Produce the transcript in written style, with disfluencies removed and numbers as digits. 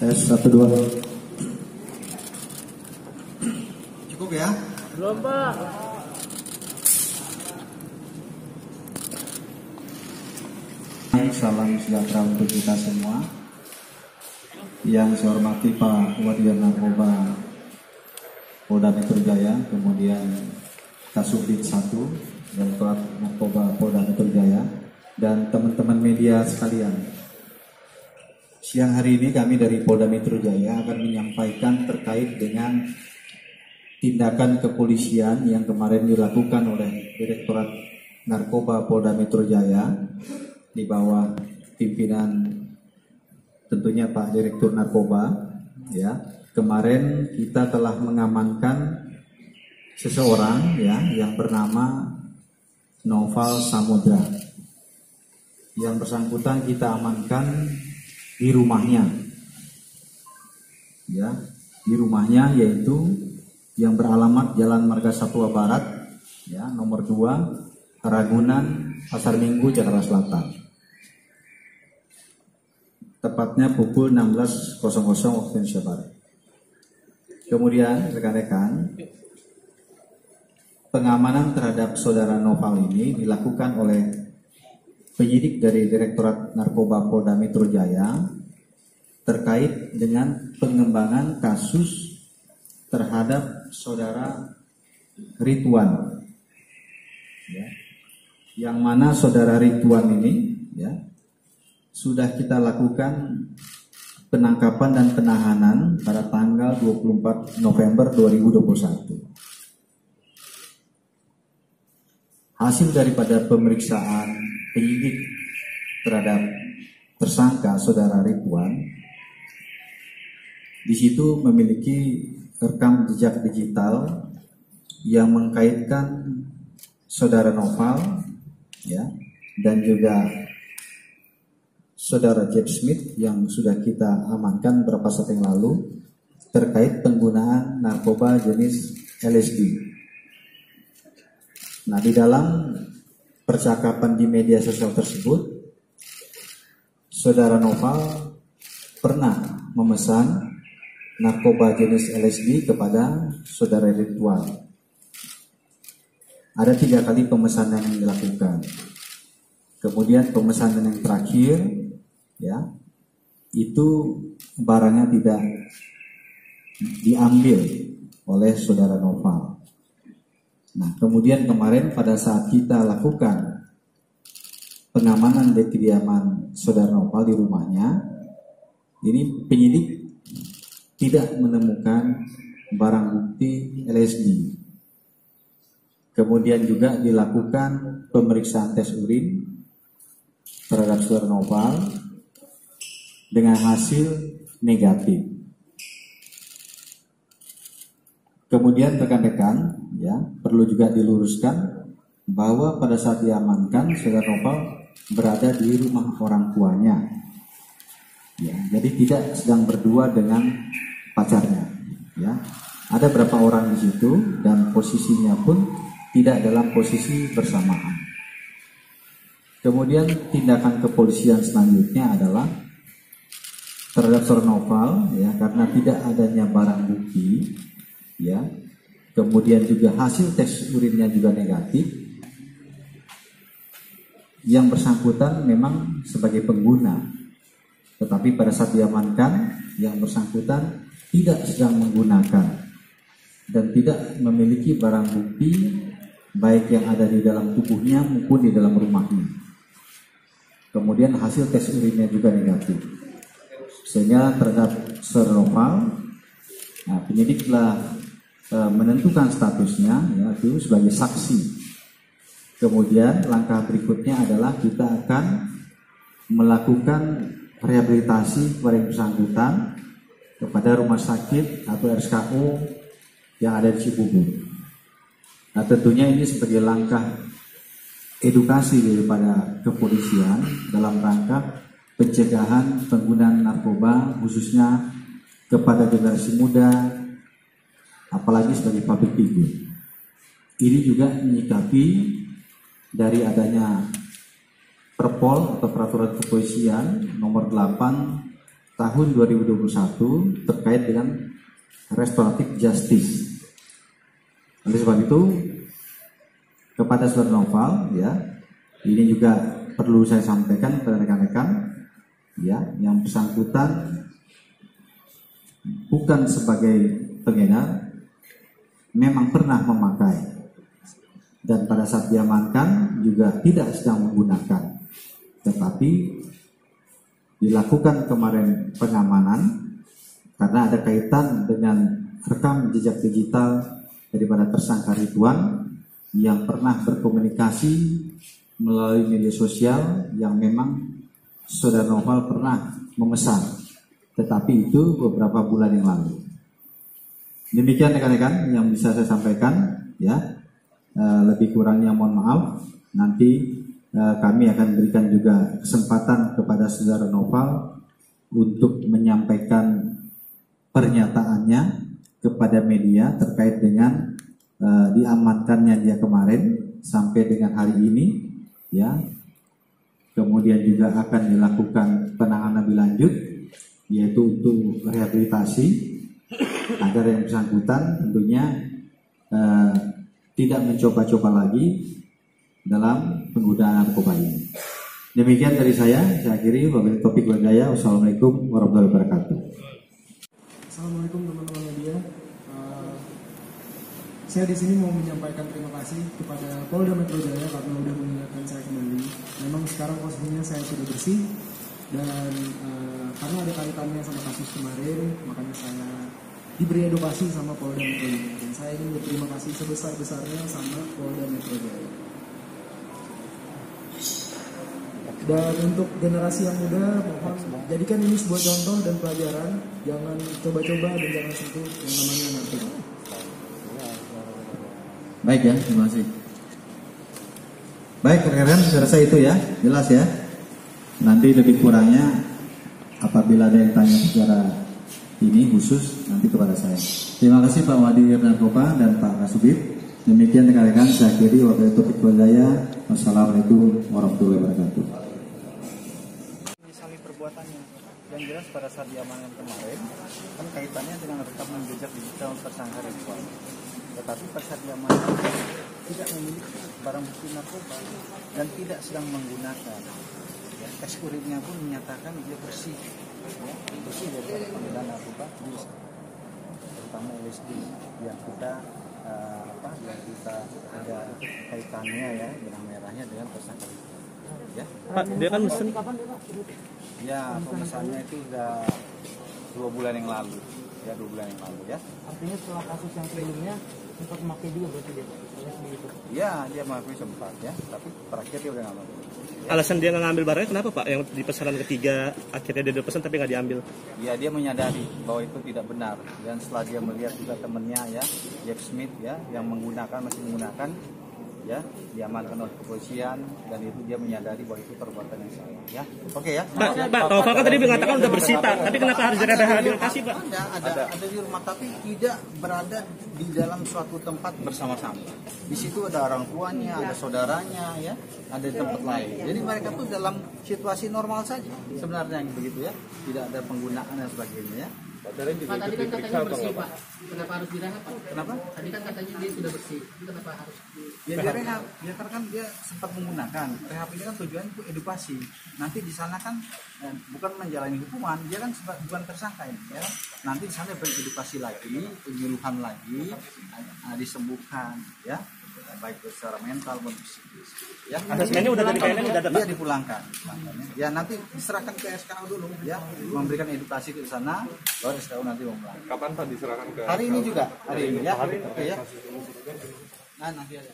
Tes 1 2. Cukup ya? Belum, Pak. Salam sejahtera untuk kita semua. Yang saya hormati Pak Wadir Narkoba Polda Metro Jaya, kemudian Kasubdit 1 Direktorat Narkoba Polda Metro Jaya, dan teman-teman media sekalian. Siang hari ini kami dari Polda Metro Jaya akan menyampaikan terkait dengan tindakan kepolisian yang kemarin dilakukan oleh Direktorat Narkoba Polda Metro Jaya di bawah pimpinan tentunya Pak Direktur Narkoba. Ya, kemarin kita telah mengamankan seseorang ya yang bernama Noval Samudra. Yang bersangkutan kita amankan di rumahnya. Ya, di rumahnya, yaitu yang beralamat Jalan Marga Satwa Barat, ya, nomor 2, Ragunan, Pasar Minggu, Jakarta Selatan. Tepatnya pukul 16.00 waktu Indonesia Barat. Kemudian rekan-rekan, pengamanan terhadap saudara Noval ini dilakukan oleh penyidik dari Direktorat Narkoba Polda Metro Jaya terkait dengan pengembangan kasus terhadap saudara Ridwan, ya, yang mana saudara Ridwan ini, ya, sudah kita lakukan penangkapan dan penahanan pada tanggal 24 November 2021. Hasil daripada pemeriksaan penyidik terhadap tersangka saudara Ridwan, di situ memiliki rekam jejak digital yang mengkaitkan saudara Noval, ya, dan juga saudara Jeff Smith yang sudah kita amankan beberapa saat yang lalu terkait penggunaan narkoba jenis LSD. Nah, di dalam percakapan di media sosial tersebut, saudara Noval pernah memesan narkoba jenis LSD kepada saudara Ridwan. Ada 3 kali pemesanan yang dilakukan. Kemudian pemesanan yang terakhir, ya, itu barangnya tidak diambil oleh saudara Noval. Nah, kemudian kemarin pada saat kita lakukan pengamanan di kediaman saudara Noval di rumahnya, ini penyidik tidak menemukan barang bukti LSD. Kemudian juga dilakukan pemeriksaan tes urin terhadap saudara Noval dengan hasil negatif. Kemudian rekan-rekan, ya, perlu juga diluruskan bahwa pada saat diamankan saudara Noval berada di rumah orang tuanya. Ya, jadi tidak sedang berdua dengan pacarnya. Ya, ada berapa orang di situ dan posisinya pun tidak dalam posisi bersamaan. Kemudian tindakan kepolisian selanjutnya adalah terhadap saudara Noval, ya, karena tidak adanya barang bukti, ya, kemudian juga hasil tes urinnya juga negatif. Yang bersangkutan memang sebagai pengguna, tetapi pada saat diamankan yang bersangkutan tidak sedang menggunakan dan tidak memiliki barang bukti baik yang ada di dalam tubuhnya maupun di dalam rumahnya. Kemudian hasil tes urinnya juga negatif. Sehingga terhadap saudara Noval, nah, penyidik telah menentukan statusnya, yaitu sebagai saksi. Kemudian langkah berikutnya adalah kita akan melakukan rehabilitasi kepada yang bersangkutan kepada rumah sakit atau RSKU yang ada di Cibubur. Nah, tentunya ini sebagai langkah edukasi daripada kepolisian dalam rangka pencegahan penggunaan narkoba khususnya kepada generasi muda, apalagi sebagai public figure. Ini juga menyikapi dari adanya Perpol atau Peraturan Kepolisian nomor 8 tahun 2021 terkait dengan restoratif justice. Oleh sebab itu, kepada saudara Noval, ya, ini juga perlu saya sampaikan kepada rekan-rekan, ya, yang bersangkutan bukan sebagai pengedar, memang pernah memakai, dan pada saat diamankan juga tidak sedang menggunakan, tetapi dilakukan kemarin pengamanan karena ada kaitan dengan rekam jejak digital daripada tersangka Ridwan yang pernah berkomunikasi melalui media sosial yang memang saudara Noval pernah memesan, tetapi itu beberapa bulan yang lalu. Demikian rekan-rekan yang bisa saya sampaikan, ya. Lebih kurangnya mohon maaf. Nanti kami akan berikan juga kesempatan kepada saudara Noval untuk menyampaikan pernyataannya kepada media terkait dengan diamankannya dia kemarin sampai dengan hari ini, ya. Kemudian juga akan dilakukan penanganan lebih lanjut, yaitu untuk rehabilitasi agar yang bersangkutan tentunya tidak mencoba-coba lagi dalam penggunaan narkoba ini. Demikian dari saya akhiri wabillahi taufiq wal hidayah. Wassalamualaikum warahmatullahi wabarakatuh. Assalamualaikum teman-teman media. Saya di sini mau menyampaikan terima kasih kepada Polda Metro Jaya karena sudah mengingatkan saya kembali. Memang sekarang posisinya saya sudah bersih dan karena ada kaitannya sama kasus kemarin, makanya saya diberi edukasi sama Polda Metro Jaya. Dan saya ingin berterima kasih sebesar-besarnya sama Polda Metro Jaya. Dan untuk generasi yang muda, mohon jadikan ini sebuah contoh dan pelajaran. Jangan coba-coba dan jangan sentuh yang namanya narkoba. Baik ya, terima kasih. Baik rekan-rekan, saya rasa itu ya, jelas ya. Nanti lebih kurangnya apabila ada yang tanya secara ini khusus nanti kepada saya. Terima kasih Pak Wadir Narkoba dan Pak Kasubit. Demikian rekan-rekan, saya akhiri wabillahi taufiq wal hidayah. Wassalamualaikum warahmatullahi wabarakatuh. Menyesali perbuatannya. Yang jelas pada saat diamankan kemarin kan kaitannya dengan rekaman jejak digital tersangka Ridwan. Tetapi pada saat diamankan tidak memiliki barang bukti narkoba dan tidak sedang menggunakan. Ya, tes urinnya pun menyatakan dia bersih, ya, bersih dari penggunaan narkoba, terutama LSD yang kita yang kita ada kaitannya ya benang merahnya dengan tersangka Ridwan. Ya. Pak, dia kan mesen Ya, pemesannya itu udah 2 bulan yang lalu. Ya, 2 bulan yang lalu ya. artinya setelah kasus yang sebelumnya sempat memakai juga berarti dia begitu. Ya, dia mengakui sempat ya, tapi terakhir dia udah nggak mau. Alasan dia nggak ngambil barangnya kenapa Pak? Yang di pesanan ketiga akhirnya dia udah pesan tapi nggak diambil. Ya, dia menyadari bahwa itu tidak benar dan setelah dia melihat juga temannya ya, Jack Smith ya, yang masih menggunakan ya, diamankan oleh kepolisian dan itu dia menyadari bahwa itu perbuatan yang salah ya. Oke ya. Pak, Noval kan tadi mengatakan udah bersih Pak, tapi kenapa harus direhabilitasi Pak? Ada di rumah tapi tidak berada di dalam suatu tempat bersama-sama. Di situ ada orang tuanya, ada saudaranya ya, ada di tempat lain. Jadi mereka tuh dalam situasi normal saja sebenarnya begitu ya. Tidak ada penggunaan dan sebagainya ya. Pak, tadi kan katanya bersih Pak, kenapa harus direhab Pak? Kenapa? Tadi kan katanya dia sudah bersih, kenapa harus Ya dia rehab, dia kan dia sempat menggunakan. Rehab ini kan tujuannya itu edukasi. Nanti di sana kan bukan menjalani hukuman, dia kan bukan tersangka ini ya. Nanti di sana beredukasi lagi, penyuluhan lagi, disembuhkan ya, baik secara mental maupun psikis. Ya, Asesmennya udah dari PNM udah ada Pak. Dia dipulangkan. Ya nanti diserahkan ke SKU dulu ya, memberikan edukasi ke sana, baru SKU nanti memulangkan. Kapan Pak diserahkan ke Hari ini juga, hari ini ya. Oke ya. Nah, nanti aja.